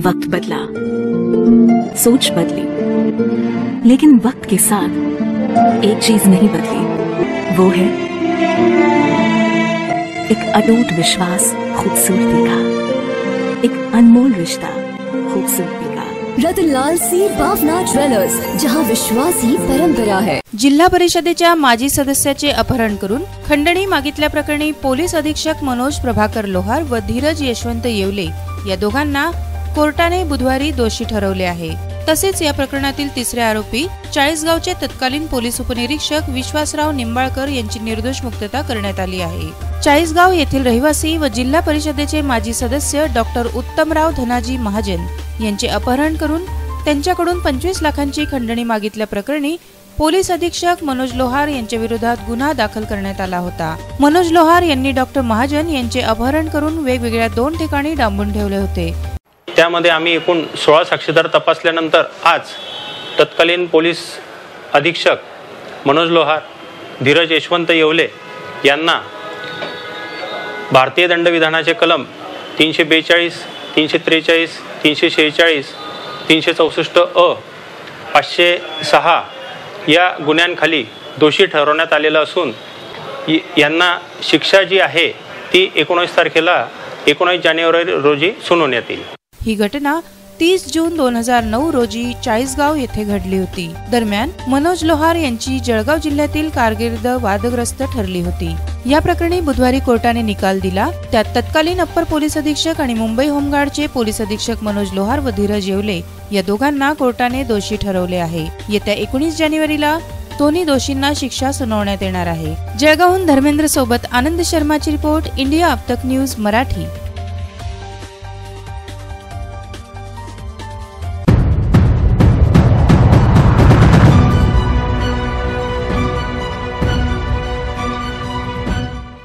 वक्त बदला, सोच बदली, लेकिन वक्त के साथ एक चीज नहीं बदली, वो है एक अटूट विश्वास खूबसूरती का, एक अनमोल रिश्ता खूबसूरती का। रतनलाल सी बाफना ज्वेलर्स, जहां विश्वास ही परंपरा है। जिल्हा परिषदेच्या माजी सदस्याचे अपहरण करून खंडणी मागितल्याप्रकरणी पोलीस अधीक्षक मनोज प्रभाकर लोहार व धीरज यशवंत येवले या दोघांना कोर्टाने बुधवारी दोषी ठरवले आहे। तसेच या प्रकरणातील तिसरे आरोपी चाळीसगावचे तत्कालीन पोलीस उपनिरीक्षक विश्वासराव निंबाळकर यांची निर्दोष मुक्तता करण्यात आली आहे। चाळीसगाव येथील रहिवासी व जिल्हा परिषदेचे माजी सदस्य डॉक्टर उत्तमराव धनाजी महाजन यांचे अपहरण करून त्यांच्याकडून 25 लाखांची खंडणी मागितल्याप्रकरणी पोलीस अधीक्षक मनोज लोहार यांच्या विरोधात गुन्हा दाखल करण्यात आला होता। मनोज लोहार यांनी डॉक्टर महाजन यांचे अपहरण करून वेगवेगळ्या 2 ठिकाणी डांबून ठेवले होते। त्यामध्ये आम्ही एकूण 16 साक्षीदार तपासल्यानंतर आज तत्कालीन पोलीस अधीक्षक मनोज लोहार, धीरज यशवंत येवले यांना भारतीय दंडविधानाचे कलम 342, 343, 346, 364 अ, 506 या गुन्ह्यांखाली दोषी ठरवण्यात आलेलं असून यांना शिक्षा जी आहे ती 19 तारखेला 19 जानेवारी रोजी सुनावण्यात येईल। ही घटना 30 जून 2009 रोजी चाळीसगाव येथे घडली होती। दरम्यान मनोज लोहार यांची जळगाव जिल्ह्यातील कारकीर्द वादग्रस्त ठरली होती। या प्रकरणी बुधवारी कोर्टाने निकाल दिला। त्यात तत्कालीन अप्पर पोलीस अधीक्षक आणि मुंबई होमगार्डचे पोलीस अधीक्षक मनोज लोहार व धीरज येवले या दोघांना कोर्टाने दोषी ठरवले आहे। येत्या 19 जानेवारीला दोन्ही दोषींना शिक्षा सुनावण्यात येणार आहे। जळगावहून धर्मेंद्र सोबत आनंद शर्माची रिपोर्ट, इंडिया अब तक न्यूज मराठी।